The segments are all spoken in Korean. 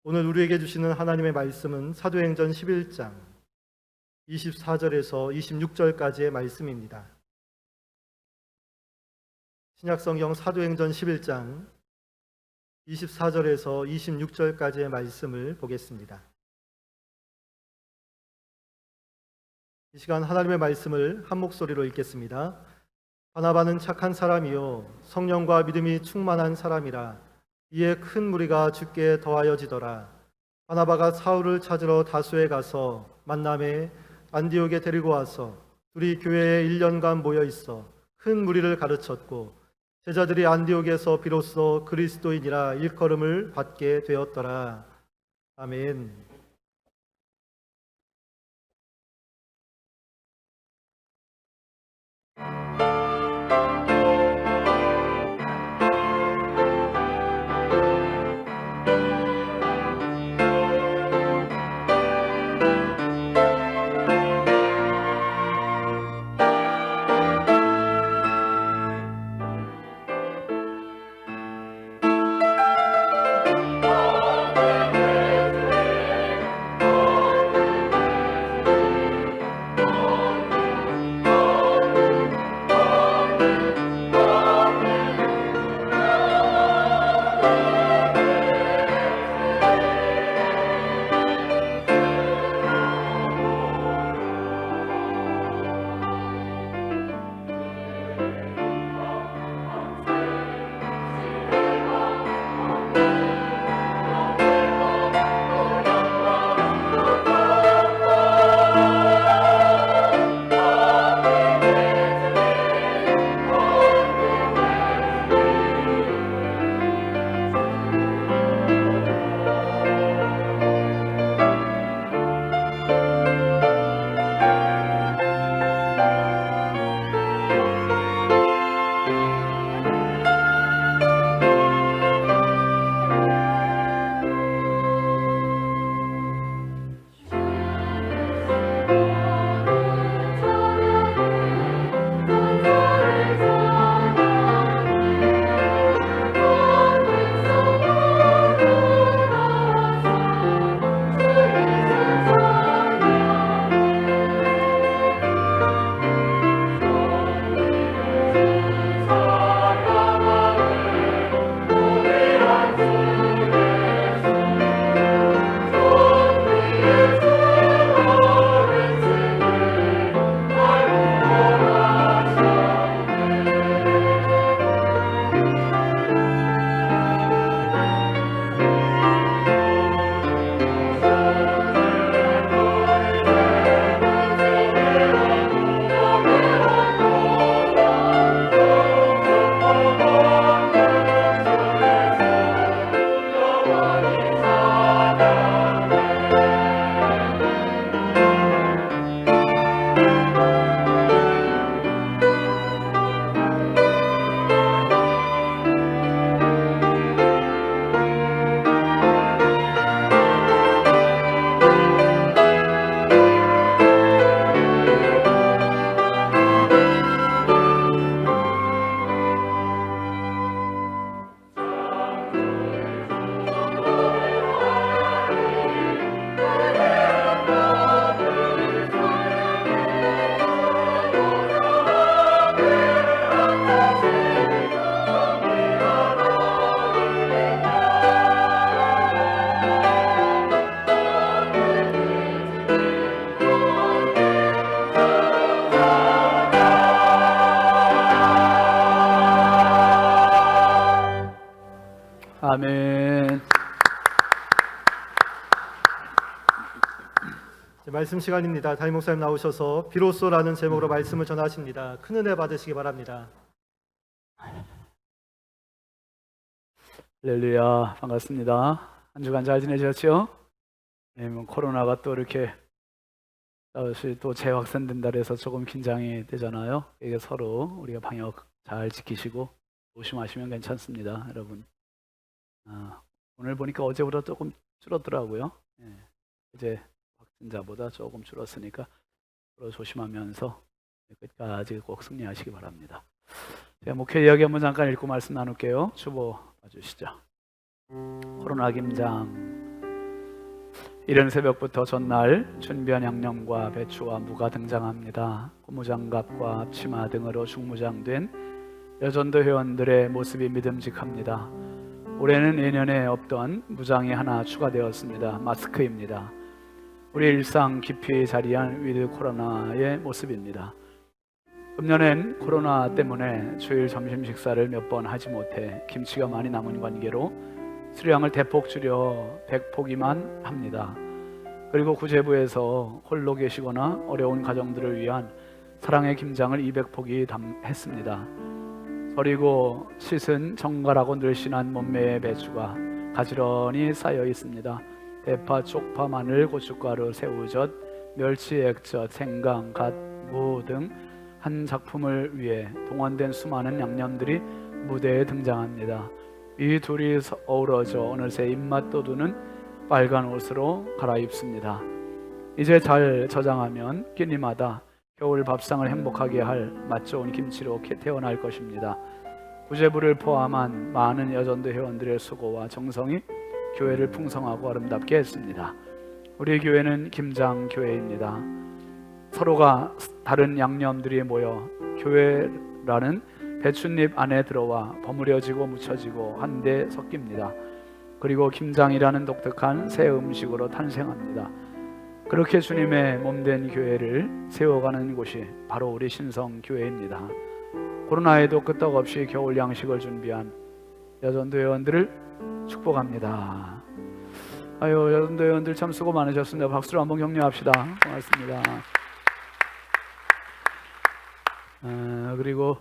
오늘 우리에게 주시는 하나님의 말씀은 사도행전 11장 24절에서 26절까지의 말씀입니다. 신약성경 사도행전 11장 24절에서 26절까지의 말씀을 보겠습니다. 이 시간 하나님의 말씀을 한 목소리로 읽겠습니다. 바나바는 착한 사람이요 성령과 믿음이 충만한 사람이라 이에 큰 무리가 주께 더하여지더라. 바나바가 사울을 찾으러 다소에 가서 만남에 안디옥에 데리고 와서 둘이 교회에 1년간 모여 있어 큰 무리를 가르쳤고 제자들이 안디옥에서 비로소 그리스도인이라 일컬음을 받게 되었더라. 아멘. 아멘. 말씀 시간입니다. 담임 목사님 나오셔서 비로소라는 제목으로 말씀을 전하십니다. 큰 은혜 받으시기 바랍니다. 할렐루야, 반갑습니다. 한 주간 잘 지내셨죠? 네, 코로나가 또 이렇게 또 재확산된다 해서 조금 긴장이 되잖아요. 이게 서로 우리가 방역 잘 지키시고 조심하시면 괜찮습니다, 여러분. 오늘 보니까 어제보다 조금 줄었더라고요. 네, 이제 확진자보다 조금 줄었으니까 서로 조심하면서 끝까지 꼭 승리하시기 바랍니다. 제가 목회 이야기 한번 잠깐 읽고 말씀 나눌게요. 주보 봐주시죠. 코로나 김장 이른 새벽부터 전날 준비한 양념과 배추와 무가 등장합니다. 고무장갑과 앞치마 등으로 중무장된 여전도 회원들의 모습이 믿음직합니다. 올해는 예년에 없던 무장이 하나 추가되었습니다. 마스크입니다. 우리 일상 깊이 자리한 위드 코로나의 모습입니다. 금년엔 코로나 때문에 주일 점심 식사를 몇 번 하지 못해 김치가 많이 남은 관계로 수량을 대폭 줄여 100포기만 합니다. 그리고 구제부에서 홀로 계시거나 어려운 가정들을 위한 사랑의 김장을 200포기 했습니다. 서리고 씻은 정갈하고 늘씬한 몸매의 배추가 가지런히 쌓여 있습니다. 대파, 쪽파, 마늘, 고춧가루, 새우젓, 멸치, 액젓, 생강, 갓, 무 등 한 작품을 위해 동원된 수많은 양념들이 무대에 등장합니다. 이 둘이 어우러져 어느새 입맛 돋우는 빨간 옷으로 갈아입습니다. 이제 잘 저장하면 끼니마다 겨울 밥상을 행복하게 할 맛 좋은 김치로 태어날 것입니다. 구제부를 포함한 많은 여전도 회원들의 수고와 정성이 교회를 풍성하고 아름답게 했습니다. 우리 교회는 김장교회입니다. 서로가 다른 양념들이 모여 교회라는 배춧잎 안에 들어와 버무려지고 묻혀지고 한데 섞입니다. 그리고 김장이라는 독특한 새 음식으로 탄생합니다. 그렇게 주님의 몸된 교회를 세워가는 곳이 바로 우리 신성교회입니다. 코로나에도 끄떡없이 겨울 양식을 준비한 여전도 회원들을 축복합니다. 아유, 여전도 회원들 참 수고 많으셨습니다. 박수로 한번 격려합시다. 고맙습니다. 그리고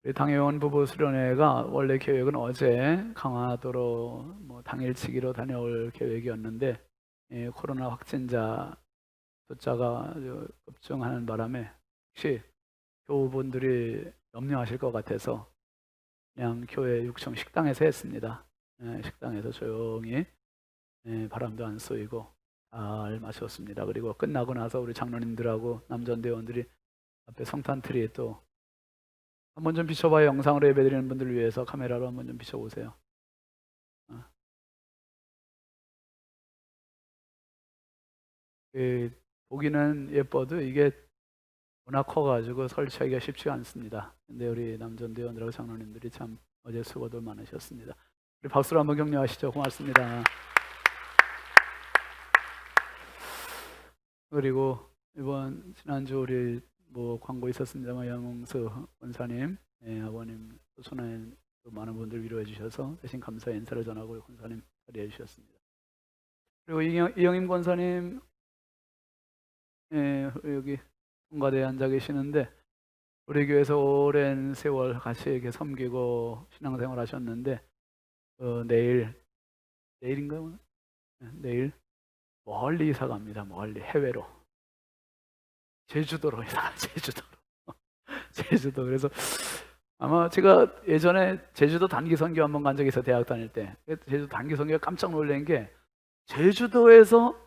우리 당회원 부부 수련회가 원래 계획은 어제 강화도로 당일치기로 다녀올 계획이었는데 코로나 확진자 숫자가 급증하는 바람에 혹시 교우분들이 염려하실 것 같아서 그냥 교회 6층 식당에서 했습니다. 식당에서 조용히 바람도 안 쏘이고 잘 마셨습니다. 그리고 끝나고 나서 우리 장로님들하고 남전대원들이 앞에 성탄트리에 또 한번 좀 비춰봐요. 영상으로 예배드리는 분들을 위해서 카메라로 한번 좀 비춰보세요. 보기는 예뻐도 이게 워낙 커가지고 설치하기가 쉽지가 않습니다. 근데 우리 남전대원들하고 장로님들이 참 어제 수고도 많으셨습니다. 우리 박수로 한번 격려하시죠. 고맙습니다. 그리고 지난주 우리 광고 있었습니다만 양홍수 권사님, 아버님 소나에 많은 분들 위로해 주셔서 대신 감사의 인사를 전하고 권사님 자리해 주셨습니다. 그리고 이영임 권사님 여기 성가대에 앉아 계시는데 우리 교회에서 오랜 세월 같이 이렇게 섬기고 신앙생활 하셨는데 내일인가요? 내일 멀리 이사 갑니다. 멀리 해외로. 제주도로 이사. 제주도. 그래서 아마 제가 예전에 제주도 단기 선교 한번 간 적이 있어요. 대학 다닐 때. 제주도 단기 선교가 깜짝 놀란 게 제주도에서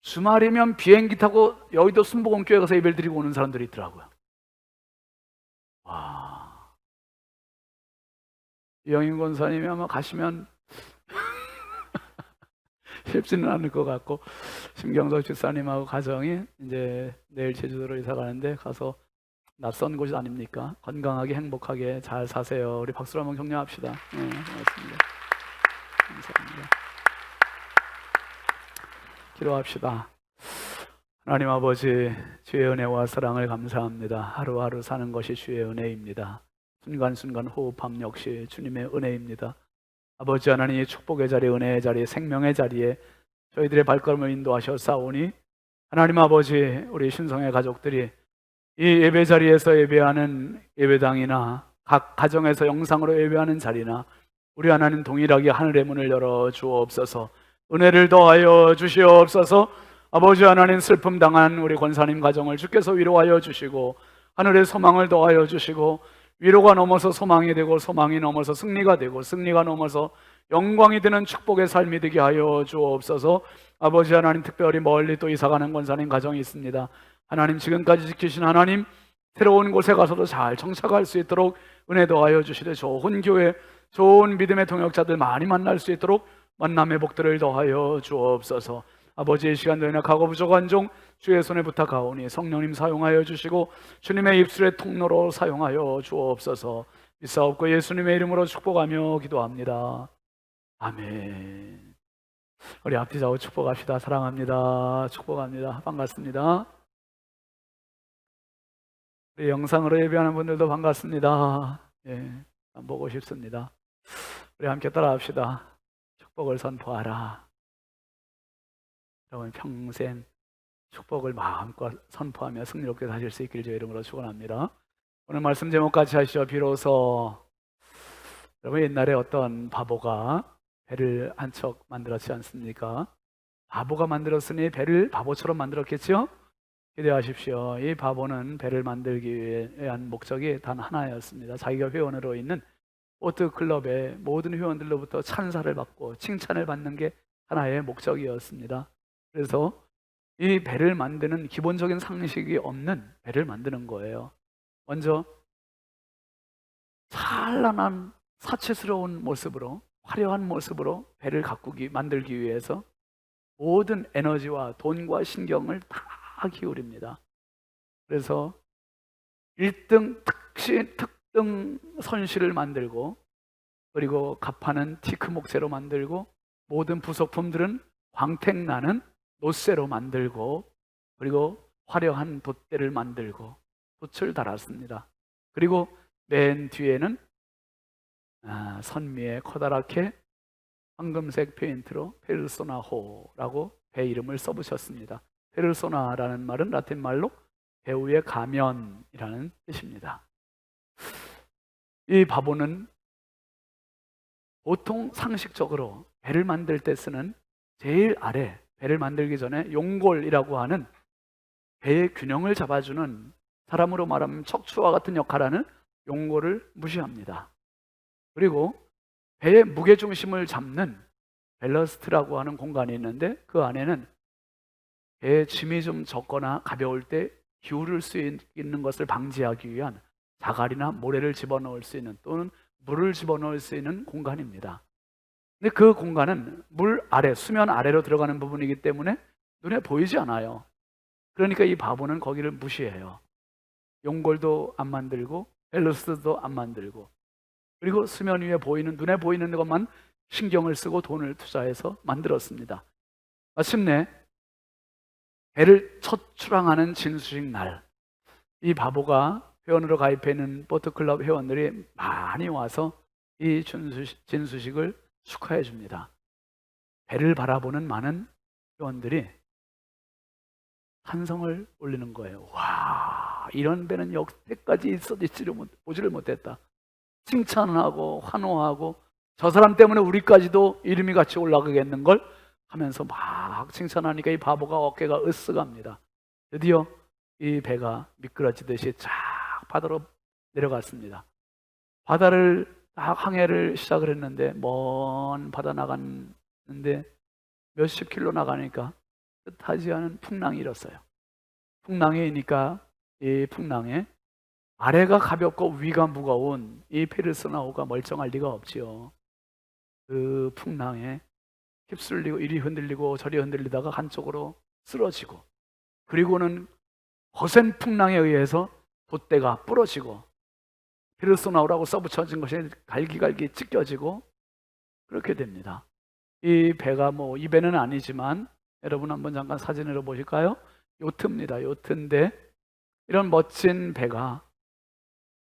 주말이면 비행기 타고 여의도 순복음교회 가서 예배를 드리고 오는 사람들이 있더라고요. 와. 이영인 권사님이 아마 가시면 쉽지는 않을 것 같고 심경석 집사님하고 가정이 이제 내일 제주도로 이사 가는데 가서 낯선 곳이 아닙니까? 건강하게 행복하게 잘 사세요. 우리 박수로 한번 격려합시다. 고맙습니다. 감사합니다. 기도합시다. 하나님 아버지, 주의 은혜와 사랑을 감사합니다. 하루하루 사는 것이 주의 은혜입니다. 순간순간 호흡함 역시 주님의 은혜입니다. 아버지 하나님, 이 축복의 자리, 은혜의 자리, 생명의 자리에 저희들의 발걸음을 인도하셨사오니 하나님 아버지, 우리 신성의 가족들이 이 예배 자리에서 예배하는 예배당이나 각 가정에서 영상으로 예배하는 자리나 우리 하나님 동일하게 하늘의 문을 열어 주옵소서. 은혜를 더하여 주시옵소서. 아버지 하나님, 슬픔 당한 우리 권사님 가정을 주께서 위로하여 주시고 하늘의 소망을 더하여 주시고 위로가 넘어서 소망이 되고 소망이 넘어서 승리가 되고 승리가 넘어서 영광이 되는 축복의 삶이 되게 하여 주옵소서. 아버지 하나님, 특별히 멀리 또 이사가는 권사님 가정이 있습니다. 하나님, 지금까지 지키신 하나님, 새로운 곳에 가서도 잘 정착할 수 있도록 은혜 더하여 주시되 좋은 교회, 좋은 믿음의 동역자들 많이 만날 수 있도록 만남의 복들을 더하여 주옵소서. 아버지의 시간 너희나 가고 부족한 종 주의 손에 부탁하오니 성령님 사용하여 주시고 주님의 입술의 통로로 사용하여 주옵소서. 믿사옵고 예수님의 이름으로 축복하며 기도합니다. 아멘. 우리 앞뒤 좌우 축복합시다. 사랑합니다. 축복합니다. 반갑습니다. 우리 영상으로 예배하는 분들도 반갑습니다. 예, 보고 싶습니다. 우리 함께 따라합시다. 축복을 선포하라. 여러분 평생 축복을 마음껏 선포하며 승리롭게 사실 수 있길 주의 이름으로 축원합니다. 오늘 말씀 제목 같이 하시죠. 비로소. 여러분 옛날에 어떤 바보가 배를 한 척 만들었지 않습니까? 바보가 만들었으니 배를 바보처럼 만들었겠죠? 기대하십시오. 이 바보는 배를 만들기 위한 목적이 단 하나였습니다. 자기가 회원으로 있는 보트클럽의 모든 회원들로부터 찬사를 받고 칭찬을 받는 게 하나의 목적이었습니다. 그래서 이 배를 만드는 기본적인 상식이 없는 배를 만드는 거예요. 먼저 찬란한 사치스러운 모습으로, 화려한 모습으로 배를 가꾸기 만들기 위해서 모든 에너지와 돈과 신경을 다 기울입니다. 그래서 1등 특등 선실을 만들고, 그리고 갑판은 티크 목재로 만들고, 모든 부속품들은 광택나는 노쇠로 만들고, 그리고 화려한 돛대를 만들고 돛을 달았습니다. 그리고 맨 뒤에는 선미에 커다랗게 황금색 페인트로 페르소나호라고 배 이름을 써붙였습니다. 페르소나라는 말은 라틴 말로 배우의 가면이라는 뜻입니다. 이 바보는 보통 상식적으로 배를 만들 때 쓰는 제일 아래, 배를 만들기 전에 용골이라고 하는 배의 균형을 잡아주는, 사람으로 말하면 척추와 같은 역할하는 용골을 무시합니다. 그리고 배의 무게중심을 잡는 밸러스트라고 하는 공간이 있는데, 그 안에는 배의 짐이 좀 적거나 가벼울 때 기울을 수 있는 것을 방지하기 위한 자갈이나 모래를 집어넣을 수 있는, 또는 물을 집어넣을 수 있는 공간입니다. 근데 그 공간은 물 아래, 수면 아래로 들어가는 부분이기 때문에 눈에 보이지 않아요. 그러니까 이 바보는 거기를 무시해요. 용골도 안 만들고 밸러스트도 안 만들고, 그리고 수면 위에 보이는, 눈에 보이는 것만 신경을 쓰고 돈을 투자해서 만들었습니다. 마침내 배를 첫 출항하는 진수식 날, 이 바보가 회원으로 가입해 있는 보트클럽 회원들이 많이 와서 이 진수식을 축하해 줍니다. 배를 바라보는 많은 회원들이 찬성을 올리는 거예요. 와, 이런 배는 여태까지 보지를 못했다. 칭찬하고 환호하고, 저 사람 때문에 우리까지도 이름이 같이 올라가겠는걸 하면서 막 칭찬하니까 이 바보가 어깨가 으쓱합니다. 드디어 이 배가 미끄러지듯이 쫙 바다로 내려갔습니다. 바다를 딱 항해를 시작을 했는데, 먼 바다 나갔는데 몇십 킬로 나가니까 뜻하지 않은 풍랑이 일었어요. 풍랑이 이니까 이 풍랑에 아래가 가볍고 위가 무거운 이 페르소나호가 멀쩡할 리가 없지요. 그 풍랑에 휩쓸리고 이리 흔들리고 저리 흔들리다가 한쪽으로 쓰러지고, 그리고는 거센 풍랑에 의해서 돛대가 부러지고 페르소나호라고 써붙여진 것이 갈기갈기 찢겨지고, 그렇게 됩니다. 이 배가 이 배는 아니지만 여러분 한번 잠깐 사진으로 보실까요? 요트입니다. 요트인데 이런 멋진 배가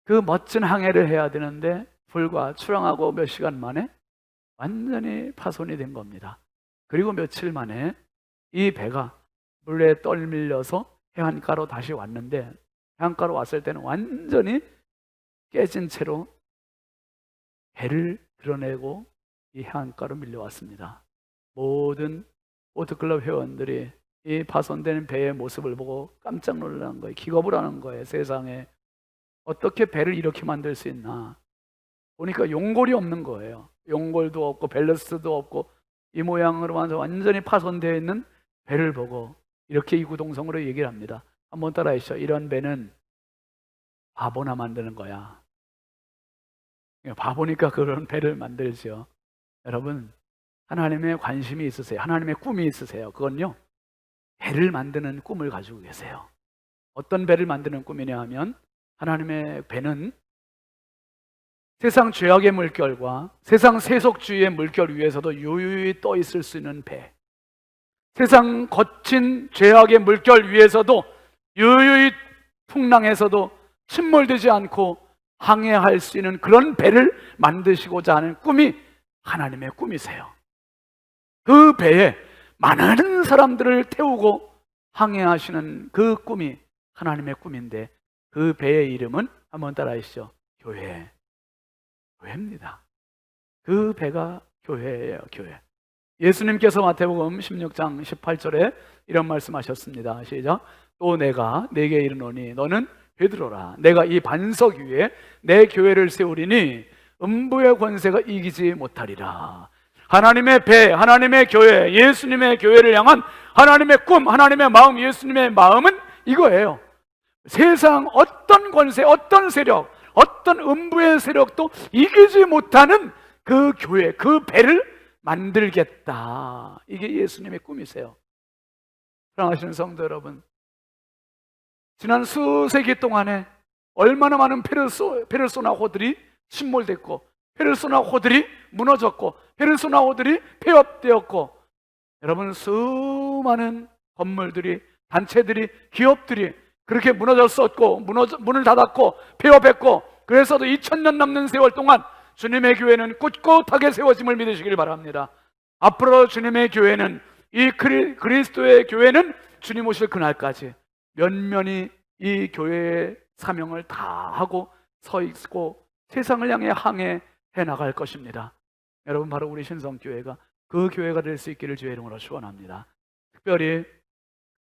그 멋진 항해를 해야 되는데 불과 출항하고 몇 시간 만에 완전히 파손이 된 겁니다. 그리고 며칠 만에 이 배가 물에 떨밀려서 해안가로 다시 왔는데, 해안가로 왔을 때는 완전히 깨진 채로 배를 드러내고 이 해안가로 밀려왔습니다. 모든 보트클럽 회원들이 이 파손된 배의 모습을 보고 깜짝 놀라는 거예요. 기겁을 하는 거예요. 세상에 어떻게 배를 이렇게 만들 수 있나. 보니까 용골이 없는 거예요. 용골도 없고 밸러스도 없고 이 모양으로 완전히 파손되어 있는 배를 보고 이렇게 이구동성으로 얘기를 합니다. 한번 따라하시죠. 이런 배는 바보나 만드는 거야. 바보니까 그런 배를 만들죠. 여러분, 하나님의 관심이 있으세요. 하나님의 꿈이 있으세요. 그건요, 배를 만드는 꿈을 가지고 계세요. 어떤 배를 만드는 꿈이냐 하면, 하나님의 배는 세상 죄악의 물결과 세상 세속주의의 물결 위에서도 유유히 떠 있을 수 있는 배, 세상 거친 죄악의 물결 위에서도 유유히 풍랑에서도 침몰되지 않고 항해할 수 있는 그런 배를 만드시고자 하는 꿈이 하나님의 꿈이세요. 그 배에 많은 사람들을 태우고 항해하시는 그 꿈이 하나님의 꿈인데, 그 배의 이름은 한번 따라하시죠. 교회. 교회입니다. 그 배가 교회예요. 교회. 예수님께서 마태복음 16장 18절에 이런 말씀하셨습니다. 시작. 또 내가 네게 이르노니 너는 베드로라. 내가 이 반석 위에 내 교회를 세우리니 음부의 권세가 이기지 못하리라. 하나님의 배, 하나님의 교회, 예수님의 교회를 향한 하나님의 꿈, 하나님의 마음, 예수님의 마음은 이거예요. 세상 어떤 권세, 어떤 세력, 어떤 음부의 세력도 이기지 못하는 그 교회, 그 배를 만들겠다. 이게 예수님의 꿈이세요. 사랑하시는 성도 여러분, 지난 수세기 동안에 얼마나 많은 페르소나호들이 침몰됐고, 페르소나호들이 무너졌고, 페르소나호들이 폐업되었고, 여러분, 수많은 건물들이, 단체들이, 기업들이 그렇게 무너졌었고, 문을 닫았고, 폐업했고, 그래서도 2000년 넘는 세월 동안 주님의 교회는 꿋꿋하게 세워짐을 믿으시길 바랍니다. 앞으로 주님의 교회는, 이 그리스도의 교회는 주님 오실 그날까지 면면히 이 교회의 사명을 다 하고 서 있고 세상을 향해 항해해 나갈 것입니다. 여러분, 바로 우리 신성교회가 그 교회가 될 수 있기를 주의 이름으로 축원합니다. 특별히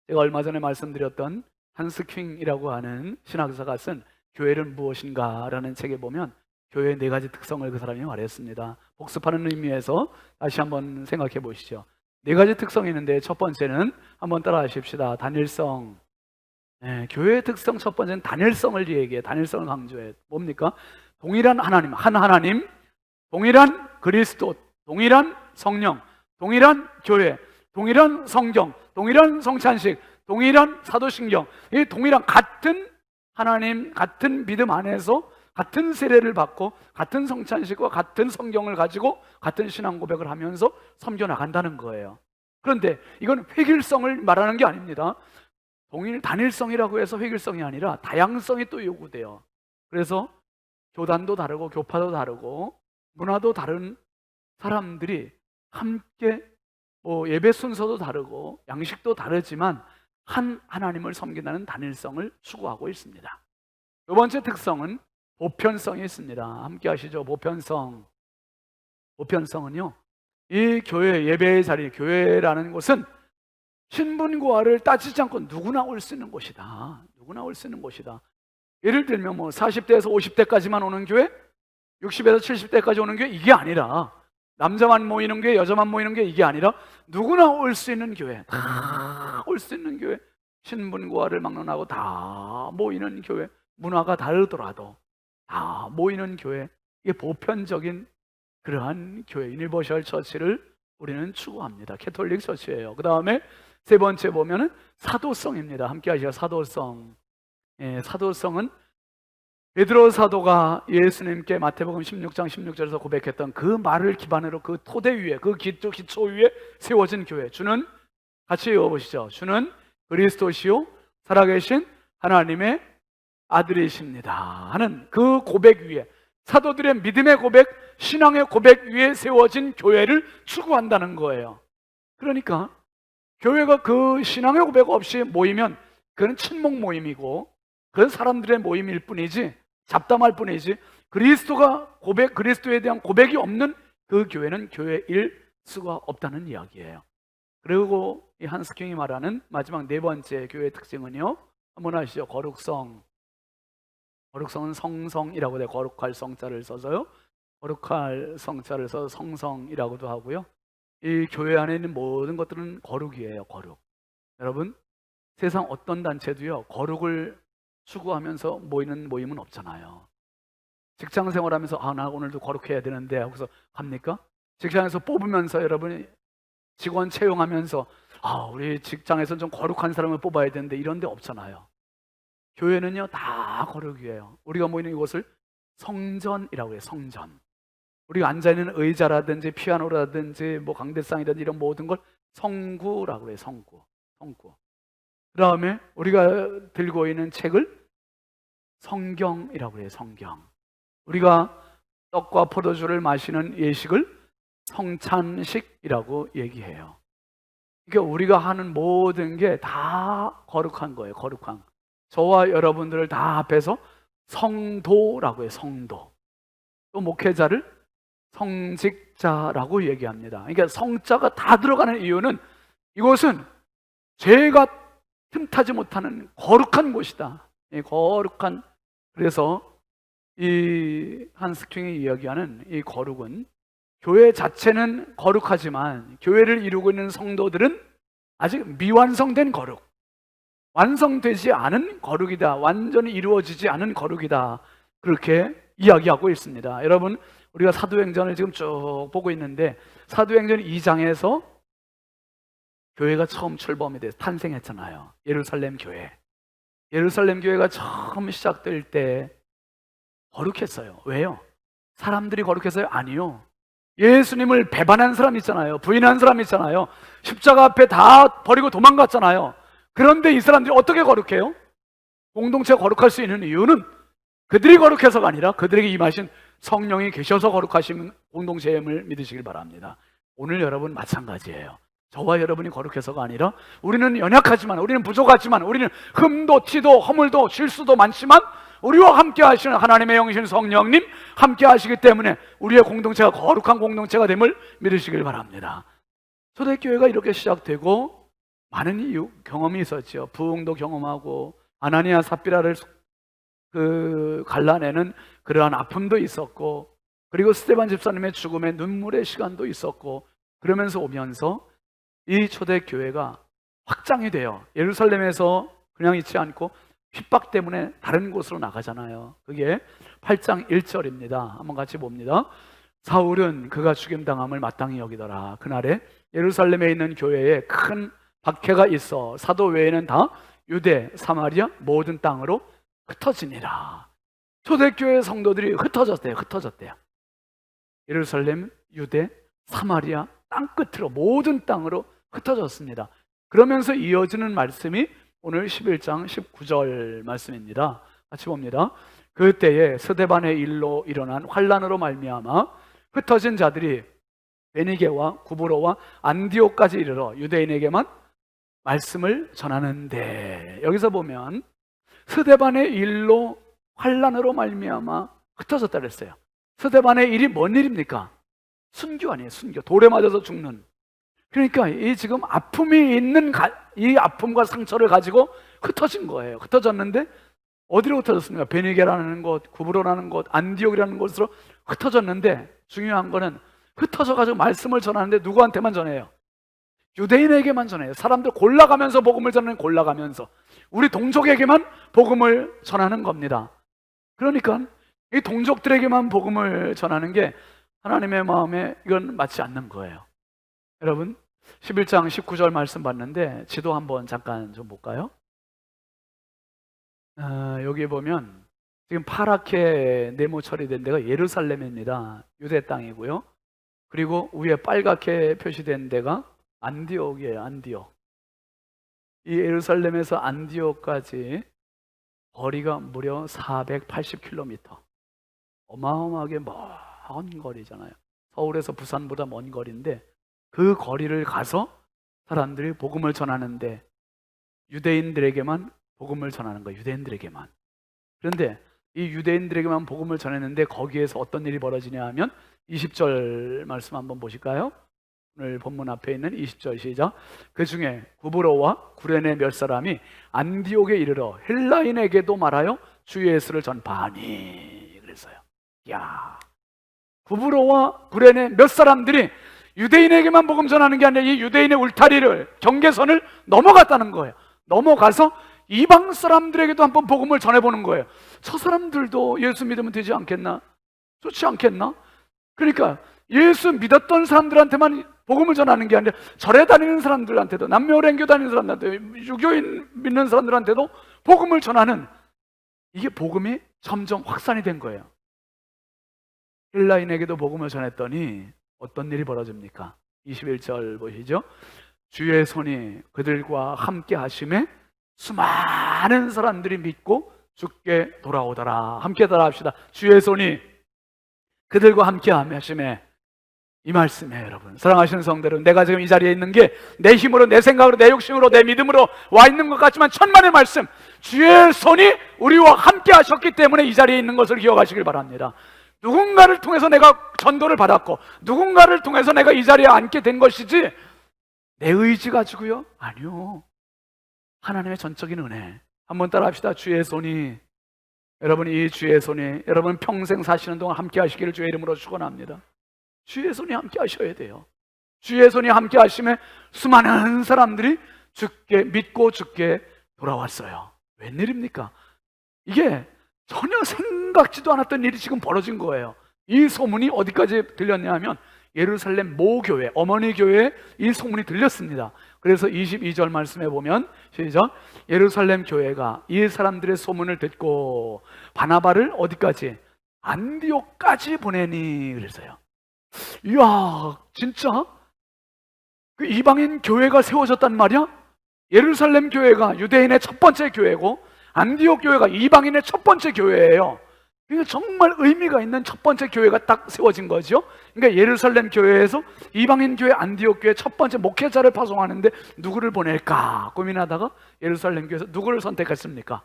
제가 얼마 전에 말씀드렸던 한스 킹이라고 하는 신학자가 쓴 교회는 무엇인가 라는 책에 보면 교회의 4가지 특성을 그 사람이 말했습니다. 복습하는 의미에서 다시 한번 생각해 보시죠. 4가지 특성이 있는데, 첫 번째는 한번 따라 하십시다. 단일성. 교회의 특성 첫 번째는 단일성을 얘기해. 단일성을 강조해. 뭡니까? 동일한 하나님, 한 하나님, 동일한 그리스도, 동일한 성령, 동일한 교회, 동일한 성경, 동일한 성찬식, 동일한 사도신경, 이 동일한 같은 하나님, 같은 믿음 안에서 같은 세례를 받고 같은 성찬식과 같은 성경을 가지고 같은 신앙 고백을 하면서 섬겨나간다는 거예요. 그런데 이건 획일성을 말하는 게 아닙니다. 단일성이라고 해서 획일성이 아니라 다양성이 또 요구돼요. 그래서 교단도 다르고 교파도 다르고 문화도 다른 사람들이 함께 예배 순서도 다르고 양식도 다르지만 한 하나님을 섬긴다는 단일성을 추구하고 있습니다. 두 번째 특성은 보편성이 있습니다. 함께 하시죠. 보편성. 보편성은요, 이 교회, 예배의 자리, 교회라는 곳은 신분고하를 따지지 않고 누구나 올 수 있는 곳이다. 누구나 올 수 있는 곳이다. 예를 들면 40대에서 50대까지만 오는 교회, 60에서 70대까지 오는 교회, 이게 아니라, 남자만 모이는 교회, 여자만 모이는 교회, 이게 아니라 누구나 올 수 있는 교회, 다 올 수 있는 교회, 신분고하를 막론하고 다 모이는 교회, 문화가 다르더라도 다 모이는 교회, 이게 보편적인 그러한 교회, 유니버셜 처치를 우리는 추구합니다. 캐톨릭 처치예요. 그 다음에 세 번째 보면은 사도성입니다. 함께 하시죠. 사도성. 사도성은 베드로 사도가 예수님께 마태복음 16장 16절에서 고백했던 그 말을 기반으로 그 토대 위에, 그 기초 위에 세워진 교회. 주는, 같이 읽어보시죠. 주는 그리스도시요 살아계신 하나님의 아들이십니다 하는 그 고백 위에, 사도들의 믿음의 고백, 신앙의 고백 위에 세워진 교회를 추구한다는 거예요. 그러니까 교회가 그 신앙의 고백 없이 모이면 그건 친목 모임이고, 그건 사람들의 모임일 뿐이지, 잡담할 뿐이지, 그리스도에 대한 고백이 없는 그 교회는 교회일 수가 없다는 이야기예요. 그리고 이 한스킹이 말하는 마지막 4번째 교회의 특징은요, 한번 하시죠. 거룩성. 거룩성은 성성이라고 돼요. 거룩할 성자를 써서요. 거룩할 성자를 써서 성성이라고도 하고요. 이 교회 안에 있는 모든 것들은 거룩이에요. 거룩. 여러분, 세상 어떤 단체도요, 거룩을 추구하면서 모이는 모임은 없잖아요. 직장 생활하면서 나 오늘도 거룩해야 되는데 하고서 갑니까? 직장에서 뽑으면서 여러분이 직원 채용하면서 우리 직장에서 좀 거룩한 사람을 뽑아야 되는데 이런 데 없잖아요. 교회는요 다 거룩이에요. 우리가 모이는 이곳을 성전이라고 해요. 성전. 우리가 앉아있는 의자라든지 피아노라든지 뭐 강대상이라든지 이런 모든 걸 성구라고 해요. 성구. 그 다음에 우리가 들고 있는 책을 성경이라고 해요. 성경. 우리가 떡과 포도주를 마시는 예식을 성찬식이라고 얘기해요. 그러니까 우리가 하는 모든 게 다 거룩한 거예요. 거룩한. 저와 여러분들을 다 합해서 성도라고 해요. 성도. 또 목회자를 성직자라고 얘기합니다. 그러니까 성자가 다 들어가는 이유는 이곳은 죄가 틈타지 못하는 거룩한 곳이다. 거룩한. 그래서 이 한스킹이 이야기하는 이 거룩은 교회 자체는 거룩하지만 교회를 이루고 있는 성도들은 아직 미완성된 거룩, 완성되지 않은 거룩이다. 완전히 이루어지지 않은 거룩이다. 그렇게 이야기하고 있습니다. 여러분, 우리가 사도행전을 지금 쭉 보고 있는데 사도행전 2장에서 교회가 처음 출범이 돼서 탄생했잖아요. 예루살렘 교회. 예루살렘 교회가 처음 시작될 때 거룩했어요. 왜요? 사람들이 거룩했어요? 아니요. 예수님을 배반한 사람 있잖아요. 부인한 사람 있잖아요. 십자가 앞에 다 버리고 도망갔잖아요. 그런데 이 사람들이 어떻게 거룩해요? 공동체가 거룩할 수 있는 이유는 그들이 거룩해서가 아니라 그들에게 임하신 성령이 계셔서 거룩하신 공동체임을 믿으시길 바랍니다. 오늘 여러분 마찬가지예요. 저와 여러분이 거룩해서가 아니라 우리는 연약하지만, 우리는 부족하지만, 우리는 흠도 티도 허물도 실수도 많지만 우리와 함께 하시는 하나님의 영이신 성령님 함께 하시기 때문에 우리의 공동체가 거룩한 공동체가 됨을 믿으시길 바랍니다. 초대교회가 이렇게 시작되고 많은 경험이 있었죠. 부흥도 경험하고 아나니아 삽비라를 갈라내는 그러한 아픔도 있었고, 그리고 스데반 집사님의 죽음의 눈물의 시간도 있었고, 그러면서 오면서 이 초대교회가 확장이 돼요. 예루살렘에서 그냥 있지 않고 핍박 때문에 다른 곳으로 나가잖아요. 그게 8장 1절입니다. 한번 같이 봅니다. 사울은 그가 죽임당함을 마땅히 여기더라. 그날에 예루살렘에 있는 교회에 큰 박해가 있어 사도 외에는 다 유대, 사마리아 모든 땅으로 흩어지니라. 초대교회 성도들이 흩어졌대요. 예루살렘, 유대, 사마리아 땅끝으로 모든 땅으로 흩어졌습니다. 그러면서 이어지는 말씀이 오늘 11장 19절 말씀입니다. 같이 봅니다. 그때에 스데반의 일로 일어난 환란으로 말미암아 흩어진 자들이 베니게와 구브로와 안디옥까지 이르러 유대인에게만 말씀을 전하는데, 여기서 보면 스데반의 일로 환란으로 말미암아 흩어졌다 그랬어요. 스데반의 일이 뭔 일입니까? 순교 아니에요. 순교. 돌에 맞아서 죽는. 그러니까 이 지금 아픔이 있는 이 아픔과 상처를 가지고 흩어진 거예요. 흩어졌는데 어디로 흩어졌습니까? 베니게라는 곳, 구브로라는 곳, 안디옥이라는 곳으로 흩어졌는데 중요한 거는 흩어져가지고 말씀을 전하는데 누구한테만 전해요? 유대인에게만 전해요. 사람들 골라가면서 복음을 전하는, 골라가면서 우리 동족에게만 복음을 전하는 겁니다. 그러니까 이 동족들에게만 복음을 전하는 게 하나님의 마음에 이건 맞지 않는 거예요. 여러분 11장 19절 말씀 봤는데 지도 한번 잠깐 좀 볼까요? 여기 보면 지금 파랗게 네모 처리된 데가 예루살렘입니다. 유대 땅이고요. 그리고 위에 빨갛게 표시된 데가 안디옥이에요. 안디옥. 이 예루살렘에서 안디옥까지 거리가 무려 480km. 어마어마하게 먼 거리잖아요. 서울에서 부산보다 먼 거리인데 그 거리를 가서 사람들이 복음을 전하는데 유대인들에게만 복음을 전하는 거예요. 유대인들에게만. 그런데 이 유대인들에게만 복음을 전했는데 거기에서 어떤 일이 벌어지냐 하면 20절 말씀 한번 보실까요? 오늘 본문 앞에 있는 20절 시작. 그 중에 구브로와 구레네 몇 사람이 안디옥에 이르러 헬라인에게도 말하여 주 예수를 전파하니. 그랬어요. 야, 구브로와 구레네 몇 사람들이 유대인에게만 복음 전하는 게 아니라 이 유대인의 울타리를, 경계선을 넘어갔다는 거예요. 넘어가서 이방 사람들에게도 한번 복음을 전해보는 거예요. 저 사람들도 예수 믿으면 되지 않겠나? 좋지 않겠나? 그러니까 예수 믿었던 사람들한테만 복음을 전하는 게 아니라 절에 다니는 사람들한테도, 남녀랭교 다니는 사람들한테도, 유교인 믿는 사람들한테도 복음을 전하는, 이게 복음이 점점 확산이 된 거예요. 헬라인에게도 복음을 전했더니 어떤 일이 벌어집니까? 21절 보시죠. 주의 손이 그들과 함께 하심에 수많은 사람들이 믿고 주께 돌아오더라. 함께 따라합시다. 주의 손이 그들과 함께 하심에, 이 말씀이에요. 여러분, 사랑하시는 성도 여러분, 내가 지금 이 자리에 있는 게 내 힘으로, 내 생각으로, 내 욕심으로, 내 믿음으로 와 있는 것 같지만 천만의 말씀, 주의 손이 우리와 함께 하셨기 때문에 이 자리에 있는 것을 기억하시길 바랍니다. 누군가를 통해서 내가 전도를 받았고, 누군가를 통해서 내가 이 자리에 앉게 된 것이지 내 의지 가지고요? 아니요. 하나님의 전적인 은혜. 한번 따라합시다. 주의 손이, 여러분, 이 주의 손이 여러분 평생 사시는 동안 함께 하시기를 주의 이름으로 축원합니다. 주의 손이 함께 하셔야 돼요. 주의 손이 함께 하심에 수많은 사람들이 주께 믿고 주께 돌아왔어요. 웬일입니까? 이게 전혀 생각지도 않았던 일이 지금 벌어진 거예요. 이 소문이 어디까지 들렸냐 하면 예루살렘 모교회, 어머니 교회에 이 소문이 들렸습니다. 그래서 22절 말씀에 보면, 시작, 예루살렘 교회가 이 사람들의 소문을 듣고 바나바를 어디까지? 안디옥까지 보내니, 그래서요. 이야, 진짜 그 이방인 교회가 세워졌단 말이야? 예루살렘 교회가 유대인의 첫 번째 교회고 안디옥 교회가 이방인의 첫 번째 교회예요. 그러니까 정말 의미가 있는 첫 번째 교회가 딱 세워진 거죠. 그러니까 예루살렘 교회에서 이방인 교회 안디옥 교회 첫 번째 목회자를 파송하는데 누구를 보낼까 고민하다가 예루살렘 교회에서 누구를 선택했습니까?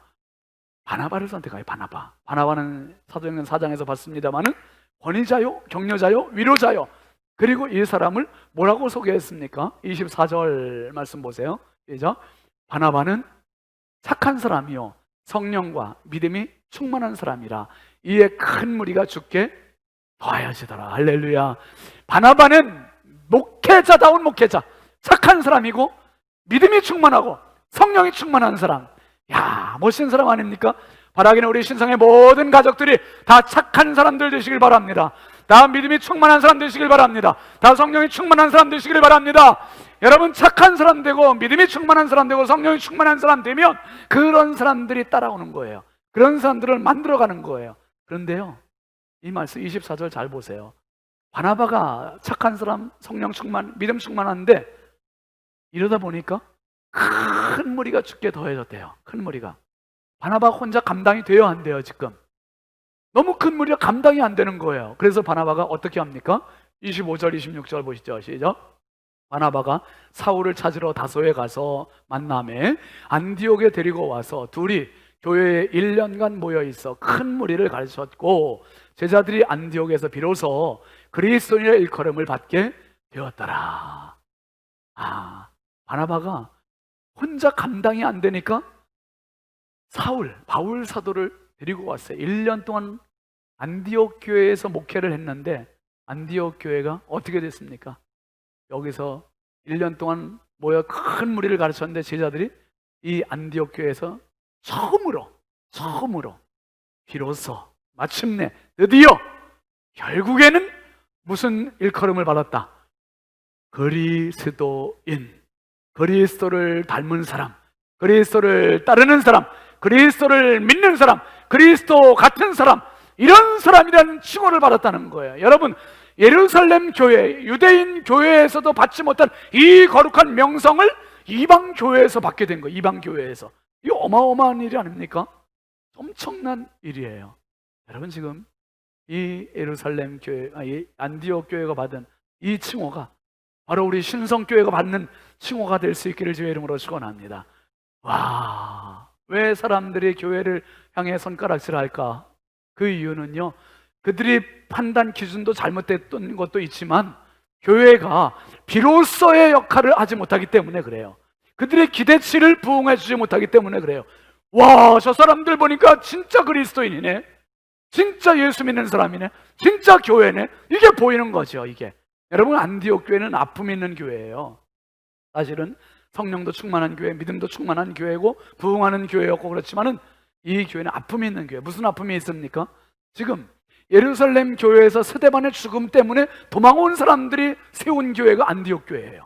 바나바를 선택해요. 바나바는 사도행전 4장에서 봤습니다마는 권위자요, 격려자요, 위로자요. 그리고 이 사람을 뭐라고 소개했습니까? 24절 말씀 보세요. 시작. 바나바는 착한 사람이요 성령과 믿음이 충만한 사람이라 이에 큰 무리가 주께 더하여지더라. 할렐루야. 바나바는 목회자다운 목회자, 착한 사람이고 믿음이 충만하고 성령이 충만한 사람. 야, 멋진 사람 아닙니까? 바라기는 우리 신성의 모든 가족들이 다 착한 사람들 되시길 바랍니다. 다 믿음이 충만한 사람 되시길 바랍니다. 다 성령이 충만한 사람 되시길 바랍니다. 여러분, 착한 사람 되고 믿음이 충만한 사람 되고 성령이 충만한 사람 되면 그런 사람들이 따라오는 거예요. 그런 사람들을 만들어가는 거예요. 그런데요, 이 말씀 24절 잘 보세요. 바나바가 착한 사람, 성령 충만, 믿음 충만한데 이러다 보니까 큰 무리가 주께 더해졌대요. 큰 무리가. 바나바가 혼자 감당이 돼요, 안 돼요? 지금 너무 큰 무리가 감당이 안 되는 거예요. 그래서 바나바가 어떻게 합니까? 25절 26절 보시죠. 시작. 바나바가 사울을 찾으러 다소에 가서 만남에 안디옥에 데리고 와서 둘이 교회에 1년간 모여 있어 큰 무리를 가르쳤고 제자들이 안디옥에서 비로소 그리스도인의 일컬음을 받게 되었더라. 바나바가 혼자 감당이 안 되니까 바울 사도를 데리고 왔어요. 1년 동안 안디옥 교회에서 목회를 했는데 안디옥 교회가 어떻게 됐습니까? 여기서 1년 동안 모여 큰 무리를 가르쳤는데 제자들이 이 안디옥 교회에서 처음으로 비로소 마침내 드디어 결국에는 무슨 일컬음을 받았다? 그리스도인, 그리스도를 닮은 사람, 그리스도를 따르는 사람, 그리스도를 믿는 사람, 그리스도 같은 사람, 이런 사람이라는 칭호를 받았다는 거예요. 여러분, 예루살렘 교회, 유대인 교회에서도 받지 못한 이 거룩한 명성을 이방 교회에서 받게 된 거예요. 이방 교회에서. 이 어마어마한 일이 아닙니까? 엄청난 일이에요. 여러분, 지금 이 예루살렘 교회, 이 안디옥 교회가 받은 이 칭호가 바로 우리 신성교회가 받는 칭호가 될 수 있기를 주의 이름으로 축원합니다. 와, 왜 사람들이 교회를 향해 손가락질할까? 그 이유는요, 그들이 판단 기준도 잘못됐던 것도 있지만 교회가 비로소의 역할을 하지 못하기 때문에 그래요. 그들의 기대치를 부응해 주지 못하기 때문에 그래요. 와, 저 사람들 보니까 진짜 그리스도인이네, 진짜 예수 믿는 사람이네, 진짜 교회네, 이게 보이는 거죠. 이게 여러분, 안디옥 교회는 아픔이 있는 교회예요. 사실은 성령도 충만한 교회, 믿음도 충만한 교회고 부흥하는 교회였고, 그렇지만은 이 교회는 아픔이 있는 교회. 무슨 아픔이 있습니까? 지금 예루살렘 교회에서 스데반의 죽음 때문에 도망온 사람들이 세운 교회가 안디옥 교회예요.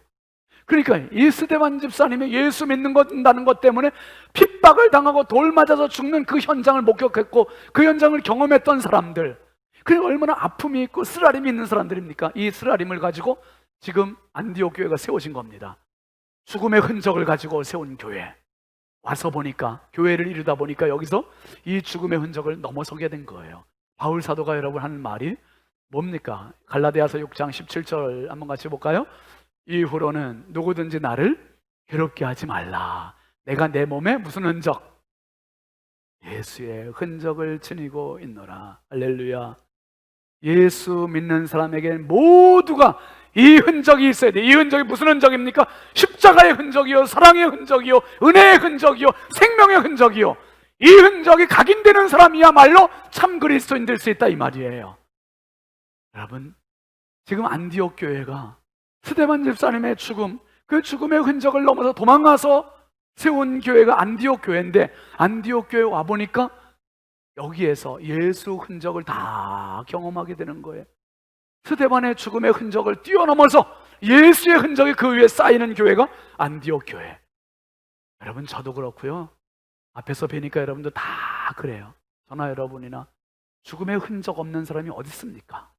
그러니까 이 스데반 집사님이 예수 믿는다는 것 때문에 핍박을 당하고 돌 맞아서 죽는 그 현장을 목격했고 그 현장을 경험했던 사람들, 그게 얼마나 아픔이 있고 쓰라림이 있는 사람들입니까? 이 쓰라림을 가지고 지금 안디옥 교회가 세워진 겁니다. 죽음의 흔적을 가지고 세운 교회. 와서 보니까, 교회를 이루다 보니까 여기서 이 죽음의 흔적을 넘어서게 된 거예요. 바울 사도가 여러분 하는 말이 뭡니까? 갈라디아서 6장 17절 한번 같이 볼까요? 이후로는 누구든지 나를 괴롭게 하지 말라. 내가 내 몸에 무슨 흔적? 예수의 흔적을 지니고 있노라. 할렐루야. 예수 믿는 사람에게 모두가 이 흔적이 있어야 돼. 이 흔적이 무슨 흔적입니까? 십자가의 흔적이요, 사랑의 흔적이요, 은혜의 흔적이요, 생명의 흔적이요. 이 흔적이 각인되는 사람이야말로 참 그리스도인 될 수 있다 이 말이에요. 여러분, 지금 안디옥 교회가 스데반 집사님의 죽음, 그 죽음의 흔적을 넘어서 도망가서 세운 교회가 안디옥 교회인데, 안디옥 교회 와보니까 여기에서 예수 흔적을 다 경험하게 되는 거예요. 스데반의 죽음의 흔적을 뛰어넘어서 예수의 흔적이 그 위에 쌓이는 교회가 안디옥 교회. 여러분, 저도 그렇고요. 앞에서 뵈니까 여러분도 다 그래요. 저나 여러분이나 죽음의 흔적 없는 사람이 어디 있습니까?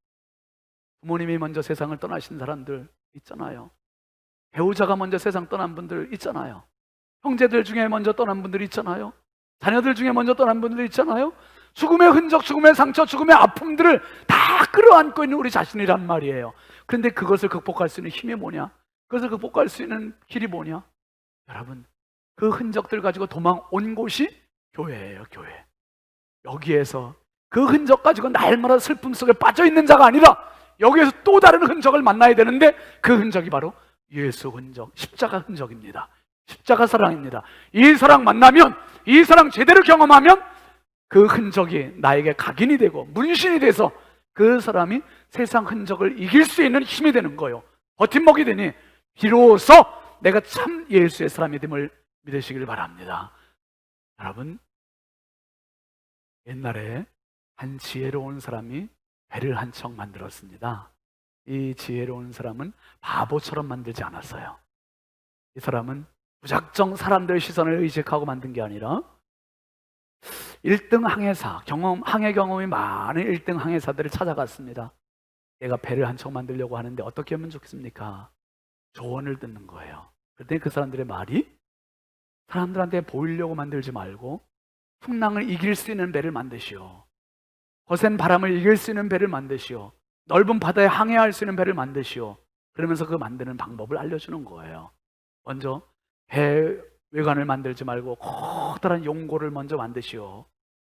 부모님이 먼저 세상을 떠나신 사람들 있잖아요. 배우자가 먼저 세상 떠난 분들 있잖아요. 형제들 중에 먼저 떠난 분들 있잖아요. 자녀들 중에 먼저 떠난 분들 있잖아요. 죽음의 흔적, 죽음의 상처, 죽음의 아픔들을 다 끌어안고 있는 우리 자신이란 말이에요. 그런데 그것을 극복할 수 있는 힘이 뭐냐? 그것을 극복할 수 있는 길이 뭐냐? 여러분, 그 흔적들 가지고 도망온 곳이 교회예요, 교회. 여기에서 그 흔적 가지고 날마다 슬픔 속에 빠져 있는 자가 아니라 여기에서 또 다른 흔적을 만나야 되는데, 그 흔적이 바로 예수 흔적, 십자가 흔적입니다. 십자가 사랑입니다. 이 사랑 만나면, 이 사랑 제대로 경험하면 그 흔적이 나에게 각인이 되고 문신이 돼서 그 사람이 세상 흔적을 이길 수 있는 힘이 되는 거예요. 버팀목이 되니 비로소 내가 참 예수의 사람이 됨을 믿으시길 바랍니다. 여러분, 옛날에 한 지혜로운 사람이 배를 한 척 만들었습니다. 이 지혜로운 사람은 바보처럼 만들지 않았어요. 이 사람은 무작정 사람들의 시선을 의식하고 만든 게 아니라 1등 항해사, 항해 경험이 많은 1등 항해사들을 찾아갔습니다. 내가 배를 한 척 만들려고 하는데 어떻게 하면 좋겠습니까? 조언을 듣는 거예요. 그때 그 사람들의 말이, 사람들한테 보이려고 만들지 말고 풍랑을 이길 수 있는 배를 만드시오. 거센 바람을 이길 수 있는 배를 만드시오. 넓은 바다에 항해할 수 있는 배를 만드시오. 그러면서 그 만드는 방법을 알려주는 거예요. 먼저 배 외관을 만들지 말고 커다란 용고를 먼저 만드시오.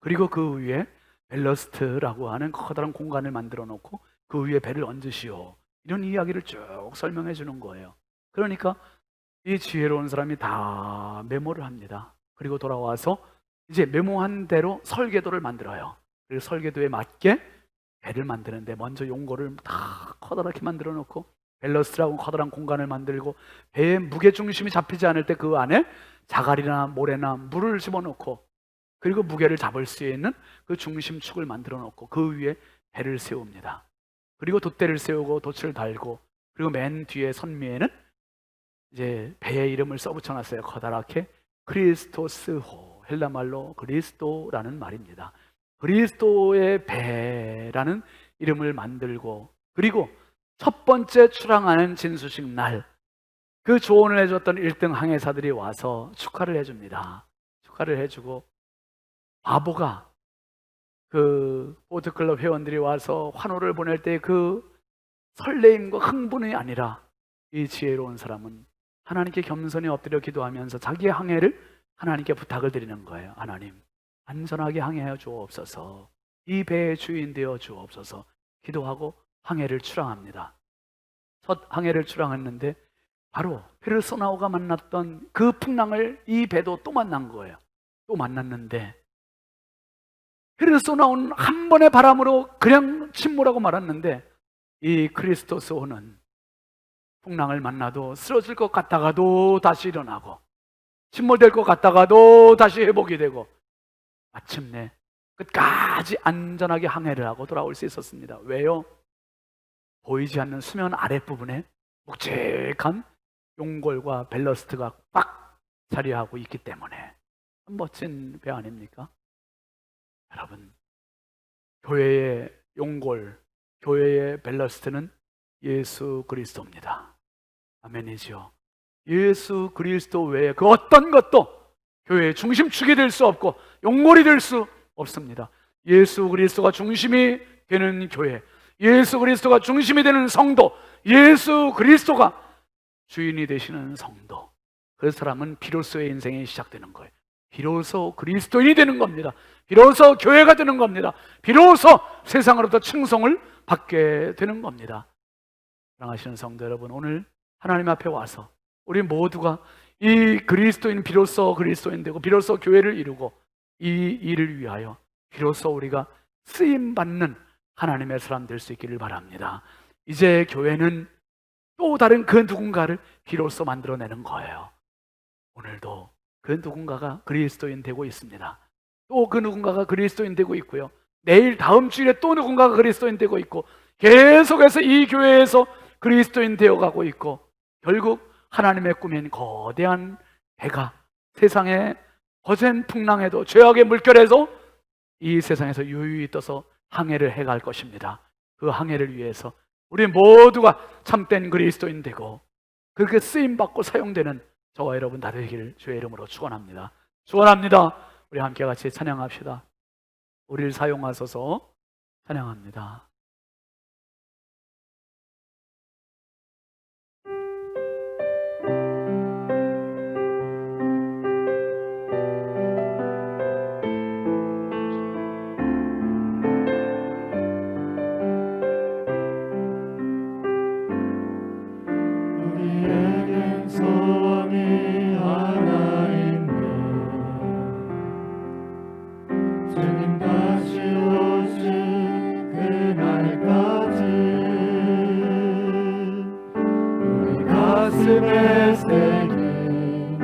그리고 그 위에 벨러스트라고 하는 커다란 공간을 만들어 놓고 그 위에 배를 얹으시오. 이런 이야기를 쭉 설명해 주는 거예요. 그러니까 이 지혜로운 사람이 다 메모를 합니다. 그리고 돌아와서 이제 메모한 대로 설계도를 만들어요. 그리고 설계도에 맞게 배를 만드는데 먼저 용고를 다 커다랗게 만들어 놓고 밸러스라고 커다란 공간을 만들고 배의 무게중심이 잡히지 않을 때 그 안에 자갈이나 모래나 물을 집어넣고, 그리고 무게를 잡을 수 있는 그 중심축을 만들어 놓고 그 위에 배를 세웁니다. 그리고 돛대를 세우고 돛을 달고, 그리고 맨 뒤에 선미에는 이제 배의 이름을 써붙여 놨어요. 커다랗게 크리스토스호, 헬라말로 그리스도라는 말입니다. 그리스도의 배라는 이름을 만들고, 그리고 첫 번째 출항하는 진수식 날, 그 조언을 해줬던 1등 항해사들이 와서 축하를 해줍니다. 축하를 해주고, 바보가 그 보트클럽 회원들이 와서 환호를 보낼 때 그 설레임과 흥분이 아니라, 이 지혜로운 사람은 하나님께 겸손히 엎드려 기도하면서 자기의 항해를 하나님께 부탁을 드리는 거예요. 하나님, 안전하게 항해하여 주옵소서. 이 배의 주인 되어 주옵소서. 기도하고 항해를 출항합니다. 첫 항해를 출항했는데 바로 페르소나오가 만났던 그 풍랑을 이 배도 또 만난 거예요. 또 만났는데 페르소나오는 한 번의 바람으로 그냥 침몰하고 말았는데, 이 크리스토스호는 풍랑을 만나도 쓰러질 것 같다가도 다시 일어나고 침몰될 것 같다가도 다시 회복이 되고, 마침내 끝까지 안전하게 항해를 하고 돌아올 수 있었습니다. 왜요? 보이지 않는 수면 아랫부분에 묵직한 용골과 벨러스트가 꽉 자리하고 있기 때문에 멋진 배 아닙니까? 여러분, 교회의 용골, 교회의 벨러스트는 예수 그리스도입니다. 아멘이죠. 예수 그리스도 외에 그 어떤 것도 교회의 중심축이 될 수 없고 용골이 될 수 없습니다. 예수 그리스도가 중심이 되는 교회, 예수 그리스도가 중심이 되는 성도, 예수 그리스도가 주인이 되시는 성도, 그 사람은 비로소의 인생이 시작되는 거예요. 비로소 그리스도인이 되는 겁니다. 비로소 교회가 되는 겁니다. 비로소 세상으로부터 칭송을 받게 되는 겁니다. 사랑하시는 성도 여러분, 오늘 하나님 앞에 와서 우리 모두가 이 그리스도인, 비로소 그리스도인 되고 비로소 교회를 이루고 이 일을 위하여 비로소 우리가 쓰임받는 하나님의 사람 될 수 있기를 바랍니다. 이제 교회는 또 다른 그 누군가를 비로소 만들어내는 거예요. 오늘도 그 누군가가 그리스도인 되고 있습니다. 또 그 누군가가 그리스도인 되고 있고요. 내일 다음 주일에 또 누군가가 그리스도인 되고 있고, 계속해서 이 교회에서 그리스도인 되어가고 있고, 결국 하나님의 꿈인 거대한 배가 세상의 거센 풍랑에도 죄악의 물결에도 이 세상에서 유유히 떠서 항해를 해갈 것입니다. 그 항해를 위해서 우리 모두가 참된 그리스도인 되고 그렇게 쓰임받고 사용되는 저와 여러분 다 되기를 주의 이름으로 축원합니다. 축원합니다. 우리 함께 같이 찬양합시다. 우리를 사용하소서. 찬양합니다. 우리에겐 소원이 하나 있네. 주님 다시 오실 그날까지 우리 가슴에 새긴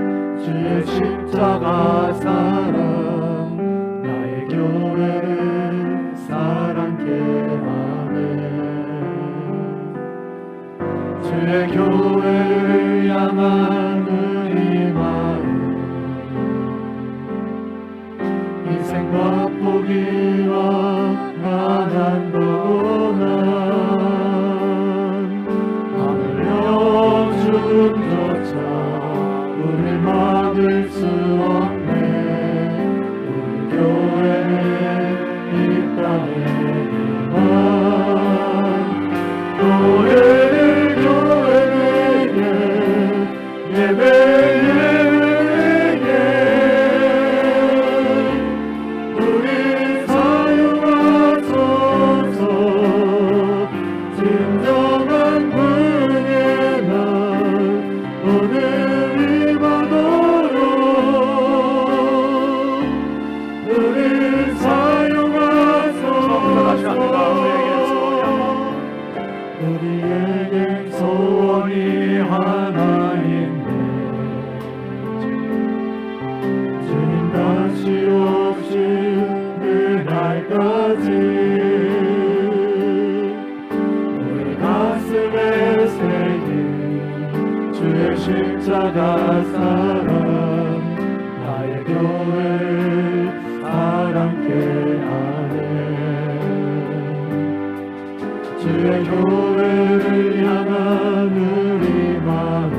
주의 십자가 사랑, 나의 교회를 사랑케 하네. 주의 교회를 향한 우리 마음, 인생과 포기와 가난 고난, 하늘여 죽음조차 우릴 막을 수 없네. 우리 교회는 이 땅에만 교회를 예배에게 우리 사용하소서. 진정한 분의 날 오늘 임하도록 우리 사용하소서. 우리에겐 소원이 하나 있네. 주님 다시 오실 그날까지 우리 가슴에 새긴 주의 십자가 사랑, 나의 교회를 사랑케 하네. 주의 교회를 향한 우리 마음,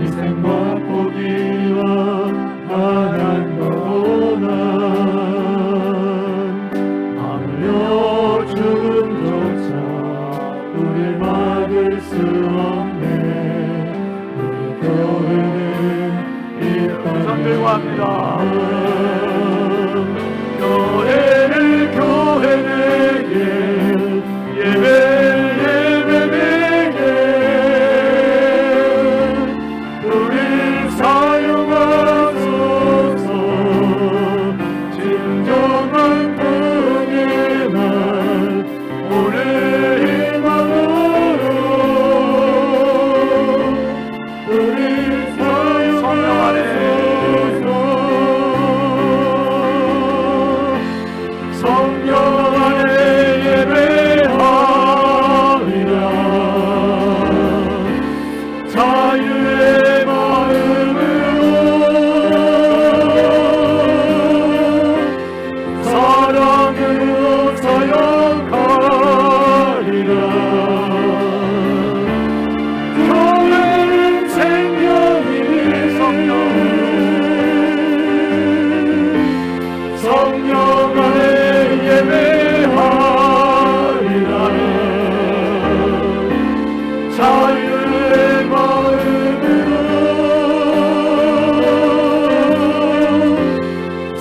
희생과 포기와 가난 고난, 하늘여 죽음조차 우릴 막을 수 없네. 우리 교회는 이 땅에 합니다. 교회를 교회에게 예배에게 우릴 사용하소서. 진정한 분의 날 오늘 임하도록 우릴 사용하소서.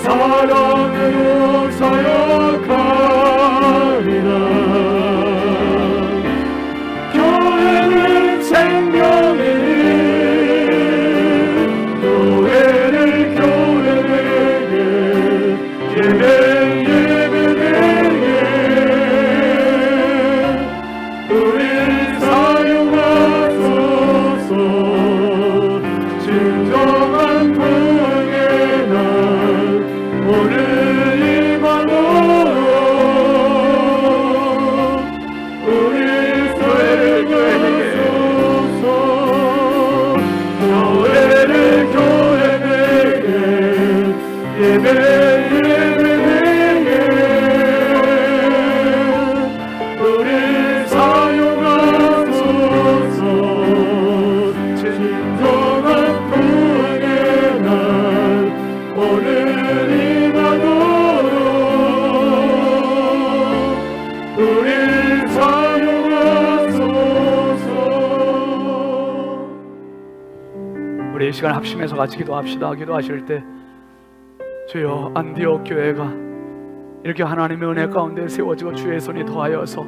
사랑으로 사역하리라. 교회는 생명이니 교회를 교회에게 예배에게 우리 사용하소서. 진정한 구원의 날 오늘 이만으로 우리 교회를 교회에게 교회를 교회에게 예배에게 우리 사용하소서. 진정한 구원의 날 오늘 우리 사용하소서. 우리 이 시간 합심해서 같이 기도합시다. 기도하실 때 주여, 안디옥 교회가 이렇게 하나님의 은혜 가운데 세워지고 주의 손이 더하여서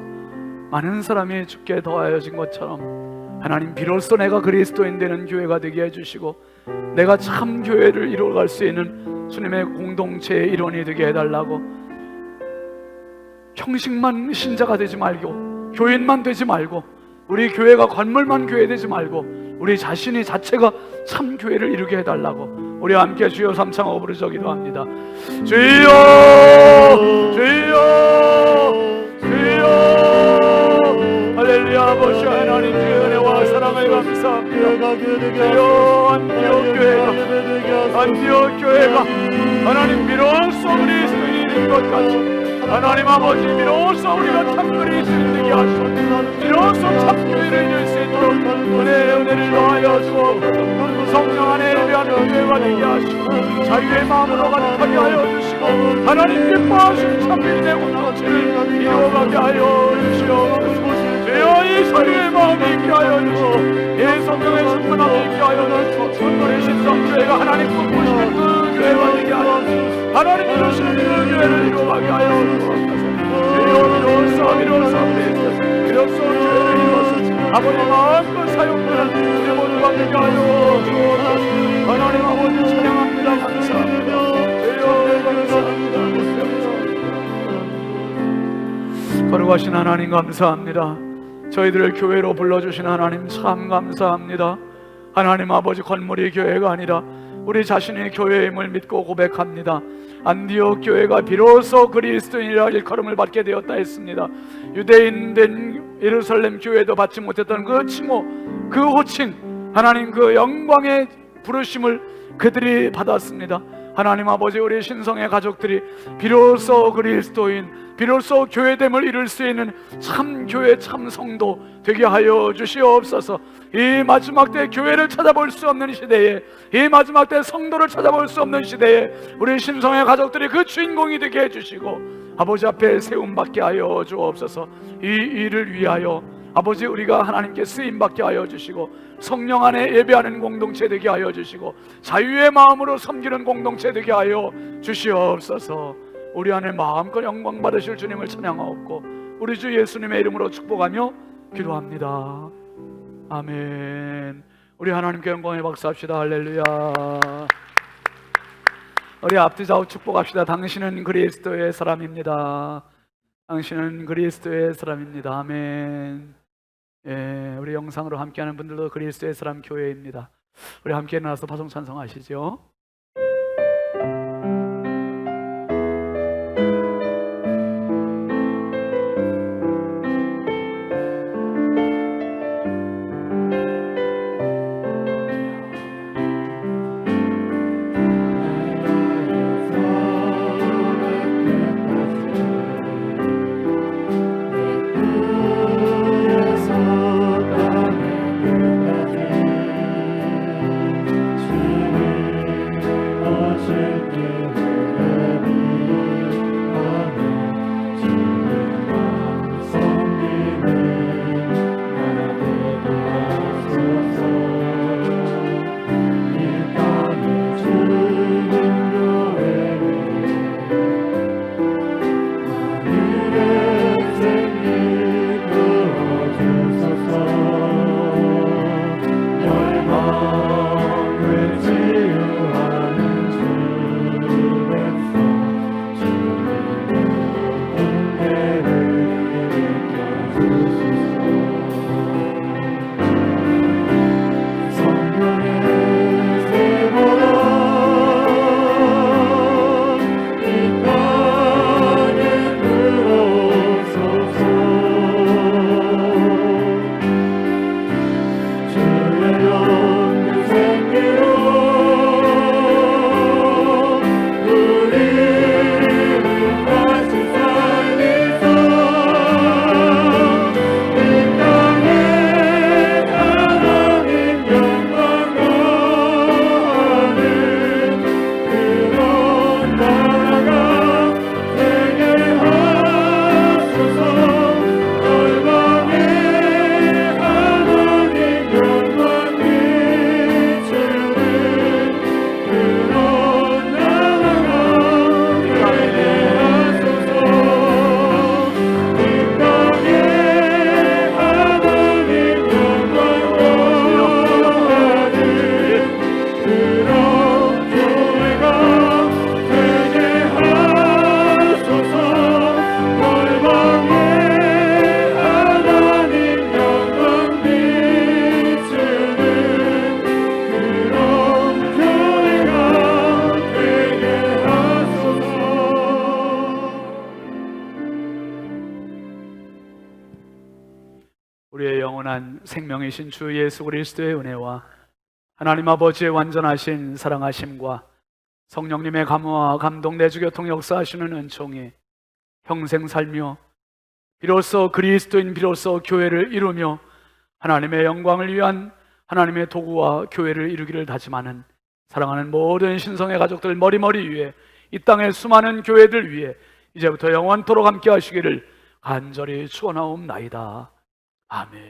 많은 사람이 주께 더하여진 것처럼 하나님, 비로소 내가 그리스도인 되는 교회가 되게 해주시고 내가 참 교회를 이루어갈 수 있는 주님의 공동체의 일원이 되게 해달라고, 형식만 신자가 되지 말고 교인만 되지 말고 우리 교회가 건물만 교회 되지 말고 우리 자신이 자체가 참 교회를 이루게 해달라고 우리 함께 주여 삼창하고 부르짖어 기도합니다. 주여 주여 주여. 할렐루야. 아버지 하나님, 주의 은혜와 사랑을 감사합니다. 주여, 안디옥 교회가 하나님 비로소 그리스도인인 것 같이 하나님 아버지, 비로소 우리가 참 그리스도인 되게 하시고 비로소 참 교회를 이룰 수 있도록 은혜를 더하여 주옵소서. 성령 안에 예배하는 교회가 되게 하시고 자유의 마음으로 가득하게 하여 주시고 하나님 기뻐하신 참인의 공동체를 이루어가게 하여 주시옵소서. 주여, 이 자유의 마음이 있게 하여 주시고 이 성령의 충만함이 있게 하여 주시고 우리 신성교회가 하나님 꿈꾸시는 그 교회가 되게 하여 주시고 하나님 이루시는 그 교회를 이루어가게 하여 주옵소서. 비로소 교회를 이루어서 아버지 마음껏 사용되는 우리 모두가 되게 하여 주옵소서. 하나님 아버지 찬양합니다. 감사합니다. 주여 감사합니다. 거룩하신 하나님 감사합니다. 저희들을 교회로 불러주신 하나님 참 감사합니다. 하나님 아버지, 건물이 교회가 아니라 우리 자신이 교회임을 믿고 고백합니다. 안디옥 교회가 비로소 그리스도인이라 일컬음을 받게 되었다 했습니다. 유대인 된 예루살렘 교회도 받지 못했던 그 칭호, 그 호칭, 하나님 그 영광의 부르심을 그들이 받았습니다. 하나님 아버지, 우리 신성의 가족들이 비로소 그리스도인, 비로소 교회됨을 이룰 수 있는 참 교회, 참 성도 되게 하여 주시옵소서. 이 마지막 때 교회를 찾아볼 수 없는 시대에, 이 마지막 때 성도를 찾아볼 수 없는 시대에 우리 신성의 가족들이 그 주인공이 되게 해주시고 아버지 앞에 세움받게 하여 주옵소서. 이 일을 위하여 아버지, 우리가 하나님께 쓰임받게 하여 주시고 성령 안에 예배하는 공동체 되게 하여 주시고 자유의 마음으로 섬기는 공동체 되게 하여 주시옵소서. 우리 안에 마음껏 영광 받으실 주님을 찬양하옵고 우리 주 예수님의 이름으로 축복하며 기도합니다. 아멘. 우리 하나님께 영광의 박수합시다. 할렐루야. 우리 앞뒤 좌우 축복합시다. 당신은 그리스도의 사람입니다. 당신은 그리스도의 사람입니다. 아멘. 예, 우리 영상으로 함께하는 분들도 그리스도의 사람 교회입니다. 우리 함께 일어나서 파송 찬송하시죠. 생명이신 주 예수 그리스도의 은혜와 하나님 아버지의 완전하신 사랑하심과 성령님의 감화와 감동 내주 교통 역사하시는 은총이 평생 살며 비로소 그리스도인 비로소 교회를 이루며 하나님의 영광을 위한 하나님의 도구와 교회를 이루기를 다짐하는 사랑하는 모든 신성의 가족들 머리머리 위에 이 땅의 수많은 교회들 위에 이제부터 영원토록 함께 하시기를 간절히 축원하옵나이다. 아멘.